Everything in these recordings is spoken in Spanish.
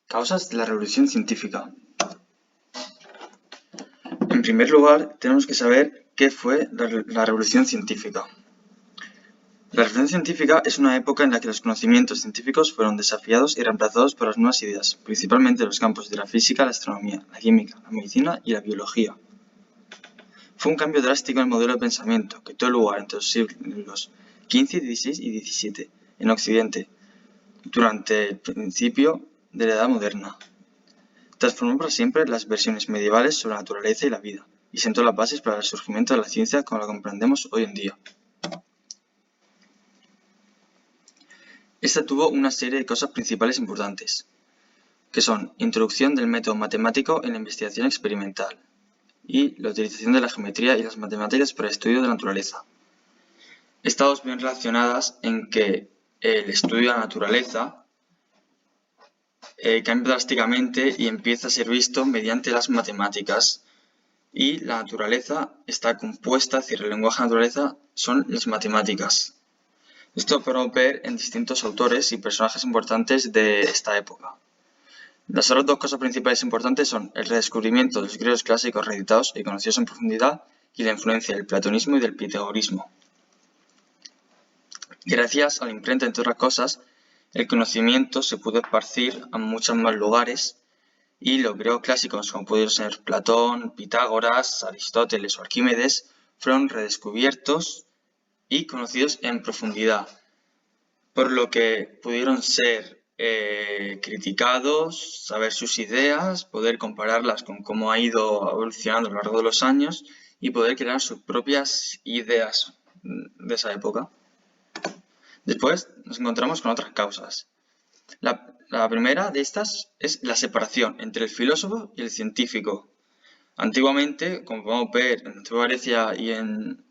Causas de la revolución científica. En primer lugar, tenemos que saber qué fue la revolución científica. La revolución científica es una época en la que los conocimientos científicos fueron desafiados y reemplazados por las nuevas ideas, principalmente en los campos de la física, la astronomía, la química, la medicina y la biología. Fue un cambio drástico en el modelo de pensamiento que tuvo lugar entre los siglos XV, XVI y XVII en Occidente, durante el principio de la Edad Moderna. Transformó para siempre las versiones medievales sobre la naturaleza y la vida, y sentó las bases para el surgimiento de la ciencia como la comprendemos hoy en día. Esta tuvo una serie de cosas principales importantes, que son introducción del método matemático en la investigación experimental y la utilización de la geometría y las matemáticas para el estudio de la naturaleza. Estas dos bien relacionadas en que el estudio de la naturaleza cambia drásticamente y empieza a ser visto mediante las matemáticas. Y la naturaleza está compuesta, es decir, el lenguaje de naturaleza son las matemáticas. Esto lo podemos ver en distintos autores y personajes importantes de esta época. Las otras dos cosas principales importantes son el redescubrimiento de los griegos clásicos reeditados y conocidos en profundidad y la influencia del platonismo y del pitagorismo. Gracias a la imprenta, entre otras cosas, el conocimiento se pudo esparcir a muchos más lugares y los griegos clásicos, como pudieron ser Platón, Pitágoras, Aristóteles o Arquímedes, fueron redescubiertos y conocidos en profundidad, por lo que pudieron ser criticados, saber sus ideas, poder compararlas con cómo ha ido evolucionando a lo largo de los años y poder crear sus propias ideas de esa época. Después nos encontramos con otras causas. La primera de estas es la separación entre el filósofo y el científico. Antiguamente, como podemos ver en la antigua Grecia y en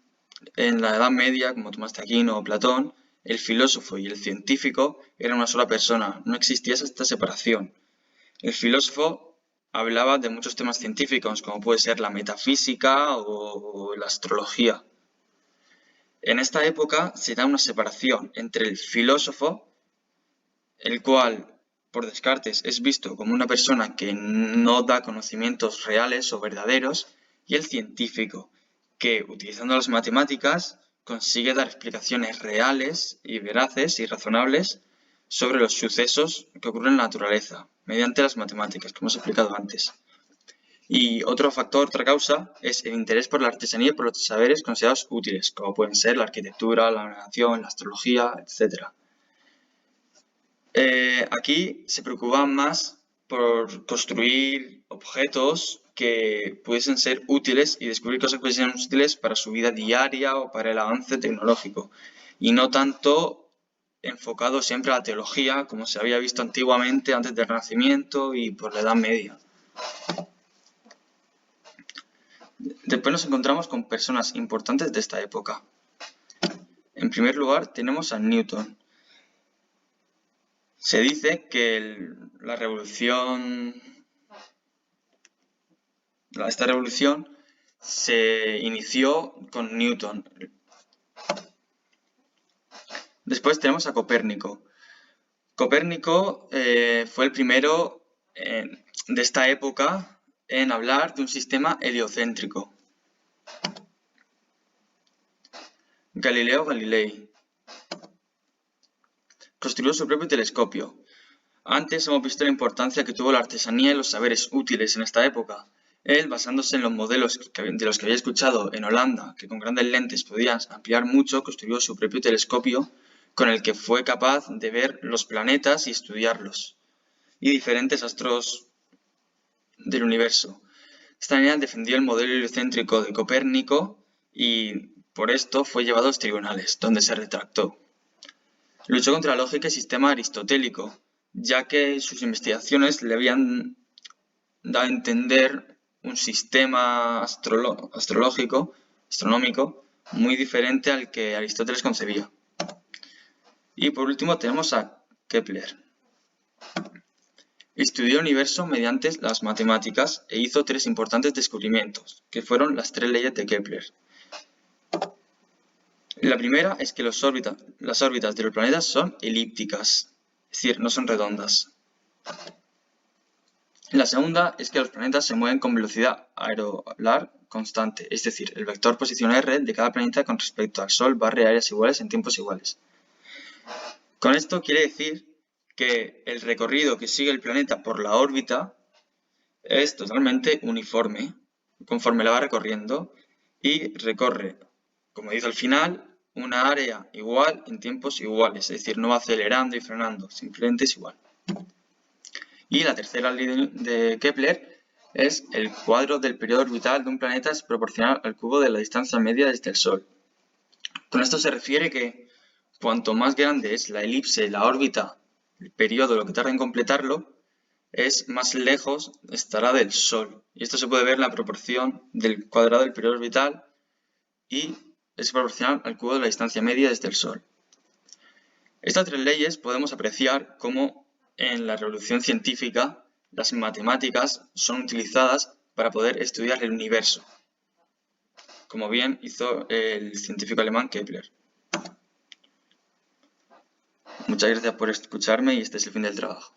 la Edad Media, como Tomás de Aquino o Platón, el filósofo y el científico eran una sola persona, no existía esta separación. El filósofo hablaba de muchos temas científicos, como puede ser la metafísica o la astrología. En esta época se da una separación entre el filósofo, el cual por Descartes es visto como una persona que no da conocimientos reales o verdaderos, y el científico, que utilizando las matemáticas consigue dar explicaciones reales y veraces y razonables sobre los sucesos que ocurren en la naturaleza, mediante las matemáticas, como hemos explicado antes. Y otro factor, otra causa, es el interés por la artesanía y por los saberes considerados útiles, como pueden ser la arquitectura, la navegación, la astrología, etc. Aquí se preocupaban más por construir objetos que pudiesen ser útiles y descubrir cosas que pudiesen ser útiles para su vida diaria o para el avance tecnológico, y no tanto enfocado siempre a la teología como se había visto antiguamente antes del Renacimiento y por la Edad Media. Después nos encontramos con personas importantes de esta época. En primer lugar tenemos a Newton. Se dice que esta revolución se inició con Newton. Después tenemos a Copérnico. Copérnico fue el primero de esta época en hablar de un sistema heliocéntrico. Galileo Galilei construyó su propio telescopio. Antes hemos visto la importancia que tuvo la artesanía y los saberes útiles en esta época. Él, basándose en los modelos de los que había escuchado en Holanda, que con grandes lentes podían ampliar mucho, construyó su propio telescopio con el que fue capaz de ver los planetas y estudiarlos, y diferentes astros del universo. De esta manera defendió el modelo heliocéntrico de Copérnico y por esto fue llevado a los tribunales, donde se retractó. Luchó contra la lógica y sistema aristotélico, ya que sus investigaciones le habían dado a entender un sistema astronómico muy diferente al que Aristóteles concebía. Y por último tenemos a Kepler. Estudió el universo mediante las matemáticas e hizo tres importantes descubrimientos, que fueron las tres leyes de Kepler. La primera es que las órbitas de los planetas son elípticas, es decir, no son redondas. La segunda es que los planetas se mueven con velocidad aerolar constante, es decir, el vector posición r de cada planeta con respecto al Sol barre áreas iguales en tiempos iguales. Con esto quiere decir que el recorrido que sigue el planeta por la órbita es totalmente uniforme conforme la va recorriendo y recorre, como dice al final, una área igual en tiempos iguales, es decir, no va acelerando y frenando, simplemente es igual. Y la tercera ley de Kepler es el cuadro del periodo orbital de un planeta es proporcional al cubo de la distancia media desde el Sol. Con esto se refiere que cuanto más grande es la elipse, la órbita, el periodo, lo que tarda en completarlo, es más lejos estará del Sol. Y esto se puede ver en la proporción del cuadrado del periodo orbital y es proporcional al cubo de la distancia media desde el Sol. Estas tres leyes podemos apreciar cómo en la revolución científica las matemáticas son utilizadas para poder estudiar el universo, como bien hizo el científico alemán Kepler. Muchas gracias por escucharme y este es el fin del trabajo.